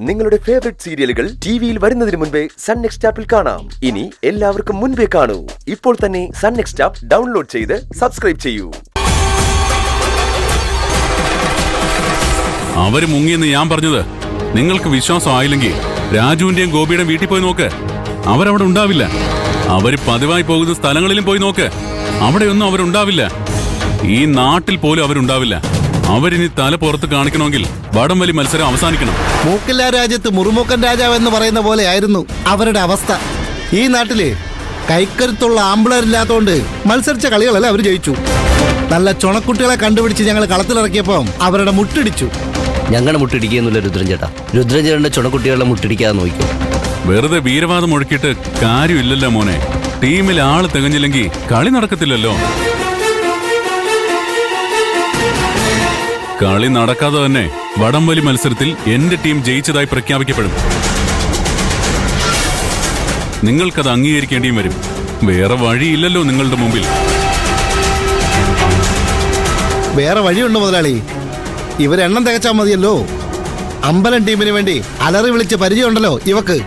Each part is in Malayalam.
നിങ്ങളുടെ ഫേവറേറ്റ് സീരിയലുകൾ ടിവിയിൽ വരുന്നതിന് മുൻപേ സൺ നെക്സ്റ്റ് ആപ്പിൽ കാണാം. ഇനി എല്ലാവർക്കും മുൻപേ കാണൂ. ഇപ്പോൾ തന്നെ സൺ നെക്സ്റ്റ് ആപ്പ് ഡൗൺലോഡ് ചെയ്ത് സബ്സ്ക്രൈബ് ചെയ്യൂ. അവര് മുങ്ങിയെന്ന് ഞാൻ പറഞ്ഞത് നിങ്ങൾക്ക് വിശ്വാസം ആയില്ലെങ്കിൽ രാജുവിന്റെയും ഗോപിയുടെയും വീട്ടിൽ പോയി നോക്ക്. അവരവിടെ ഉണ്ടാവില്ല. അവര് പതിവായി പോകുന്ന സ്ഥലങ്ങളിലും പോയി നോക്ക്. അവിടെയൊന്നും അവരുണ്ടാവില്ല. ഈ നാട്ടിൽ പോലും അവരുണ്ടാവില്ല. അവരിനി തല പുറത്ത് കാണിക്കണമെങ്കിൽ വടംവലി മത്സരം അവസാനിക്കണം. മൂക്കില്ലാ രാജ്യത്ത് മുറുമുക്കൻ രാജാവ് എന്ന് പറയുന്ന പോലെ ആയിരുന്നു അവരുടെ അവസ്ഥ. ഈ നാട്ടില് കൈക്കരുത്തുള്ള ആമ്പിളരില്ലാത്തോണ്ട് മത്സരിച്ച കളികളല്ല അവർ ജയിച്ചു. നല്ല ചുണക്കുട്ടികളെ കണ്ടുപിടിച്ച് ഞങ്ങൾ കളത്തിലിറക്കിയപ്പോ അവരുടെ മുട്ടിടിച്ചു. ഞങ്ങളുടെ മുട്ടിടിക്കുന്നില്ല രുദ്രൻ ചേട്ടാ. രുദ്രൻ ചേട്ടന്റെ ചുണക്കുട്ടികളുടെ മുട്ടിടിക്കാതെ നോക്കും. വെറുതെ വീരവാദം മുഴക്കിയിട്ട് കാര്യമില്ലല്ലോ മോനെ. ടീമിൽ ആള് തികഞ്ഞില്ലെങ്കിൽ കളി നടക്കത്തില്ലല്ലോ. കളി നടക്കാതെ തന്നെ വടംവലി മത്സരത്തിൽ എന്റെ ടീം ജയിച്ചതായി പ്രഖ്യാപിക്കപ്പെടും. നിങ്ങൾക്കത് അംഗീകരിക്കേണ്ടിയും വരും. വേറെ വഴിയില്ലല്ലോ നിങ്ങളുടെ മുമ്പിൽ. വേറെ വഴിയുണ്ട് മുതലാളി. ഇവരെണ്ണം തികച്ചാൽ മതിയല്ലോ. അമ്പലം ടീമിന് വേണ്ടി അലറി വിളിച്ച് പരിചയമുണ്ടല്ലോ ഇവക്ക്.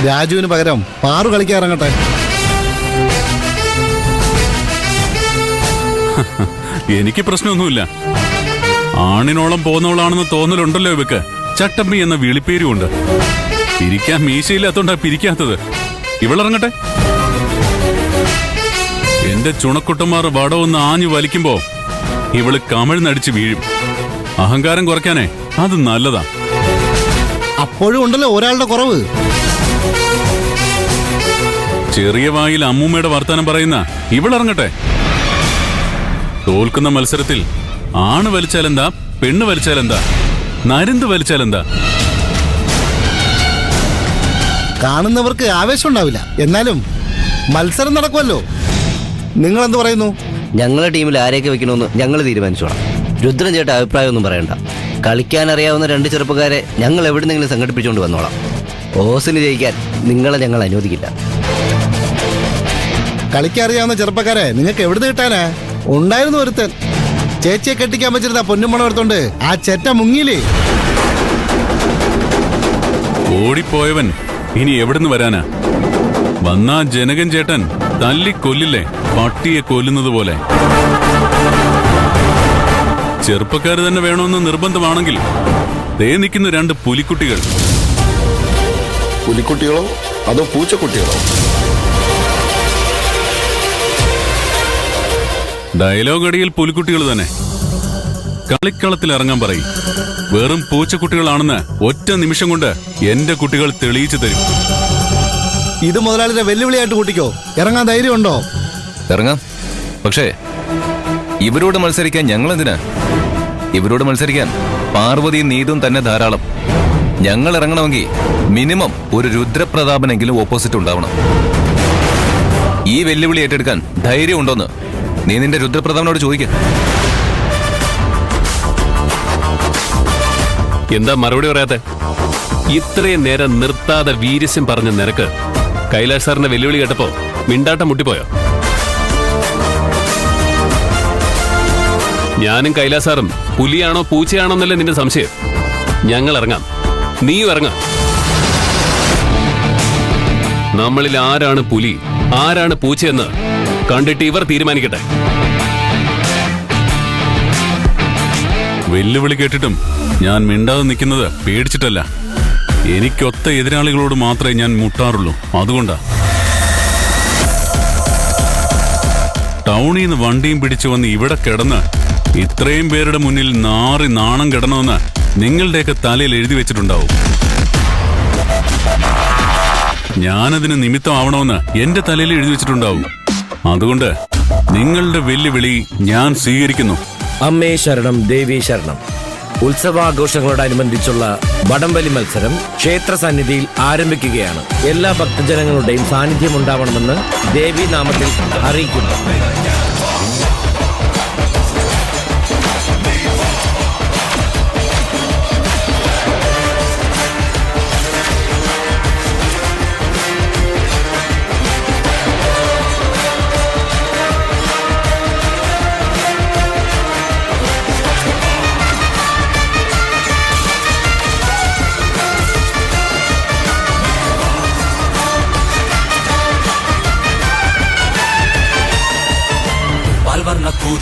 രാജുവിന് പകരം പാറു കളിക്കാറങ്ങട്ടെ. എനിക്ക് പ്രശ്നമൊന്നുമില്ല. ആണിനോളം പോന്നോളാണെന്ന് തോന്നലുണ്ടല്ലോ ഇവക്ക്. ചട്ടമ്പി എന്ന വിളിപ്പേരുമുണ്ട്. പിരിക്കാൻ മീശയില്ലാത്തോണ്ടാ പിരിക്കാത്തത്. ഇവളിറങ്ങട്ടെ. എന്റെ ചുണക്കുട്ടന്മാർ വടമൊന്ന് ആഞ്ഞു വലിക്കുമ്പോ ഇവള് കമിഴ്ന്നടിച്ച് വീഴും. അഹങ്കാരം കുറയ്ക്കാനേ അത് നല്ലതാ. അപ്പോഴും ഉണ്ടല്ലോ ഒരാളുടെ കുറവ്. ചെറിയ വായിൽ അമ്മൂമ്മയുടെ വർത്താനം പറയുന്ന ഇവളിറങ്ങട്ടെ. തോൽക്കുന്ന മത്സരത്തിൽ ആണ് വലിച്ചാലെന്താ, പെണ്ണ് വലിച്ചാലെന്താ, നരുന്ത് വലിച്ചാലെന്താ? കാണുന്നവർക്ക് ആവേശം ഉണ്ടാവില്ല. എന്നാലും മത്സരം നടക്കുമല്ലോ. നിങ്ങൾ എന്ത് പറയുന്നു? ഞങ്ങളുടെ ടീമിൽ ആരെയൊക്കെ വെക്കണമെന്ന് ഞങ്ങൾ തീരുമാനിച്ചോളാം. രുദ്രൻ ചേട്ടൻ അഭിപ്രായമൊന്നും പറയണ്ട. കളിക്കാൻ അറിയാവുന്ന 2 ചെറുപ്പക്കാരെ ഞങ്ങൾ എവിടുന്നെങ്കിലും സംഘടിപ്പിച്ചുകൊണ്ട് വന്നോളാം. ഓസിന് ജയിക്കാൻ നിങ്ങളെ ഞങ്ങൾ അനുവദിക്കില്ല. കളിക്കറിയാവുന്ന ചെറുപ്പക്കാരെ നിങ്ങൾക്ക് എവിടുന്ന് കിട്ടാനാ? ഉണ്ടായിരുന്നു ഒരുത്തൻ. ചേച്ചിയെ കെട്ടിക്കാൻ വെച്ചിരുന്ന പൊന്നുമണം എടുത്തോണ്ട് ആ ചെറ്റ മുങ്ങിയില്ലേ. ഓടിപ്പോയവൻ ഇനി എവിടുന്ന് വരാനാ? വന്നാ ജനകൻ ചേട്ടൻ തല്ലിക്കൊല്ലില്ലേ, പട്ടിയെ കൊല്ലുന്നത് പോലെ. ചെറുപ്പക്കാര് തന്നെ വേണമെന്ന് നിർബന്ധമാണെങ്കിൽ ദേ നിൽക്കുന്ന 2 പുലിക്കുട്ടികൾ. പുലിക്കുട്ടികളോ അതോ പൂച്ചക്കുട്ടികളോ? ഡയലോഗ് അടിയിൽ പുലിക്കുട്ടികൾ തന്നെ. കളിക്കളത്തിൽ ഇറങ്ങാൻ പറയും. വെറും പൂച്ചക്കുട്ടികളാണെന്ന് ഒറ്റ നിമിഷം കൊണ്ട് എന്റെ കുട്ടികൾ തെളിയിച്ചു തരും. ഇത് മുതലാളിയുടെ വെല്ലുവിളിയായിട്ട് കൂട്ടിക്കോ. ഇറങ്ങാൻ ധൈര്യമുണ്ടോ? ഇറങ്ങാം. പക്ഷേ ഇവരോട് മത്സരിക്കാൻ ഞങ്ങൾ എന്തിനാ? ഇവരോട് മത്സരിക്കാൻ പാർവതിയും നീതും തന്നെ ധാരാളം. ഞങ്ങൾ ഇറങ്ങണമെങ്കിൽ മിനിമം ഒരു രുദ്രപ്രതാപനെങ്കിലും ഓപ്പോസിറ്റ് ഉണ്ടാവണം. ഈ വെല്ലുവിളി ഏറ്റെടുക്കാൻ ധൈര്യം ഉണ്ടോന്ന് നീ നിന്റെ രുദ്രപ്രതാപനോട് ചോദിക്ക. എന്താ മറുപടി പറയാത്തെ? ഇത്രയും നേരം നിർത്താതെ വീരസ്യം പറഞ്ഞ നിനക്ക് കൈലാഷ് സാറിന്റെ വെല്ലുവിളി കേട്ടപ്പോ മിണ്ടാട്ടം മുട്ടിപ്പോയോ? ഞാനും കൈലാഷ് സാറും പുലിയാണോ പൂച്ചയാണോ എന്നല്ലേ നിന്റെ സംശയം? ഞങ്ങൾ ഇറങ്ങാം, നീയും ഇറങ്ങാം. നമ്മളിൽ ആരാണ് പുലി, ആരാണ് പൂച്ചയെന്ന് കണ്ടിട്ട് ഇവർ തീരുമാനിക്കട്ടെ. വെല്ലുവിളി കേട്ടിട്ടും ഞാൻ മിണ്ടാതെ നിൽക്കുന്നത് പേടിച്ചിട്ടല്ല. എനിക്കൊത്ത എതിരാളികളോട് മാത്രമേ ഞാൻ മുട്ടാറുള്ളൂ. അതുകൊണ്ടാ. ടൗണിൽ നിന്ന് വണ്ടിയും പിടിച്ചു വന്ന് ഇവിടെ കിടന്ന് ഇത്രയും പേരുടെ മുന്നിൽ നാറി നാണം കിടണമെന്ന് നിങ്ങളുടെയൊക്കെ തലയിൽ എഴുതി വെച്ചിട്ടുണ്ടാവും. ഞാനതിന് നിമിത്തമാവണമെന്ന് എന്റെ തലയിൽ എഴുതി വെച്ചിട്ടുണ്ടാവും. അതുകൊണ്ട് നിങ്ങളുടെ വെല്ലുവിളി ഞാൻ സ്വീകരിക്കുന്നു. അമ്മേ ശരണം, ദേവി ശരണം. ഉത്സവാഘോഷങ്ങളോടനുബന്ധിച്ചുള്ള വടംവലി മത്സരം ക്ഷേത്ര സന്നിധിയിൽ ആരംഭിക്കുകയാണ്. എല്ലാ ഭക്തജനങ്ങളുടെയും സാന്നിധ്യം ഉണ്ടാവണമെന്ന് ദേവി നാമത്തിൽ അറിയിക്കുന്നു.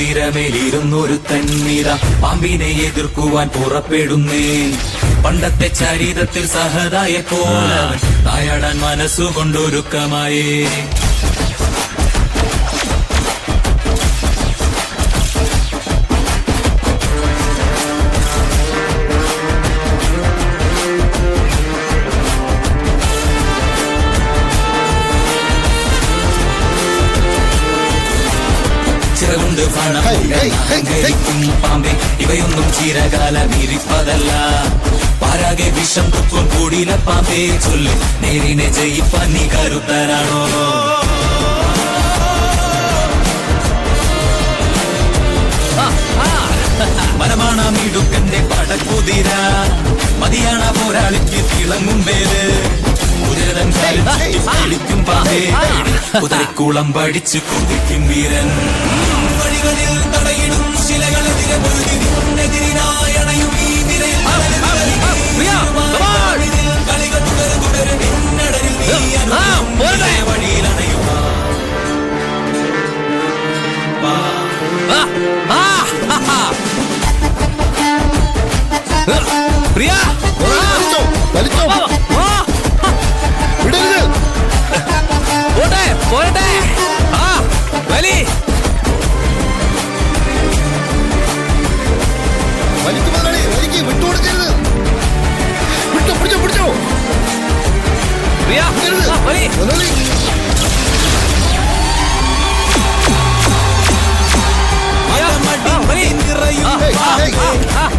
കുതിരമേലിരുന്നൊരു തന്നിത പാമ്പിനെ എതിർക്കുവാൻ പുറപ്പെടുന്നേ. പണ്ടത്തെ ചരിതത്തിൽ സഹതായ പോലവൻ തായാടാൻ മനസ്സുകൊണ്ടൊരുക്കമായേ. ചിറകുണ്ട് പണമൊന്നും പാമ്പേ ഇവയൊന്നും ചിരകാലം ഇരിപ്പതല്ല. പാരാകെ വിഷം തുപ്പും കൂടില പാമ്പേ ചൊല്ലി നേരിനെ ജയിപ്പാൻ നീ കരുത്തരാണോ? മനമാണമിടുക്കന്റെ പടക്കുതിര മതിയാണ പോരാളിക്ക് തിളങ്ങും പേര്. കുതിരതൻ കളിക്കും പാമ്പേ കുതിരക്കുളം പഠിച്ചു കുതിക്കും വീരൻ. വഴികളിൽ തടയിടും ശിലകളെതിരെ പൊരുതിനെതിരിനായണയും ഈ നിരയിൽ കളികൾ തുടരും പിന്നടരിൽ നീ വഴിയിലണയുക. പ്രിയ വലിച്ചോ വിടരുത്. പോട്ടെ പോട്ടെ വലി വലിക്ക് മുതലാളി, വലിക്ക്, വിട്ടുകൊടുക്കരുത്. വിട്ടോ, പിടിച്ചോ പിടിച്ചോ. പ്രിയ വലി മുതലാളി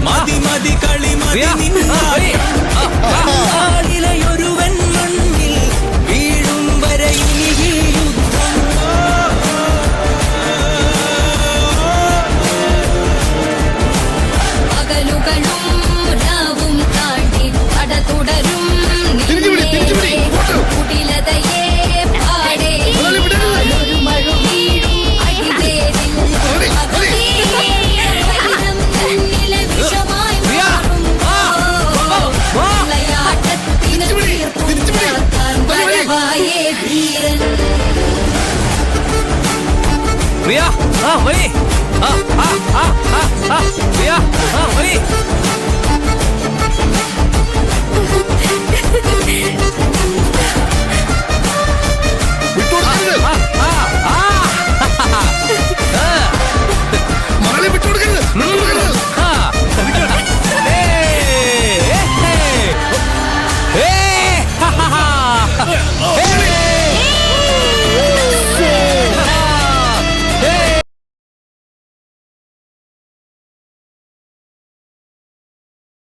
മതി മതി കളി മതിയൊരുവൻ മണ്ണിൽ വീഴും വരെ ഇനി ഈ യുദ്ധം. പകലുകളും രാവും താണ്ടി കട തുടരും കുടിലതയെ പാടേ ഒരു മഴ വീഴും അടിവേരിൽ തന്നിലെ വിഷമായി വിളയാട്ടത്തിന് തീർക്കാൻ വരവായേ ധീരൻ. പ്രിയ വലി പ്രിയ വലി വിട്ടുകൊടുക്കരുത്. മുതലാളി വിട്ടുകൊടുക്കരുത്. വിട്ടുകൊടുക്കരുത്. ഏ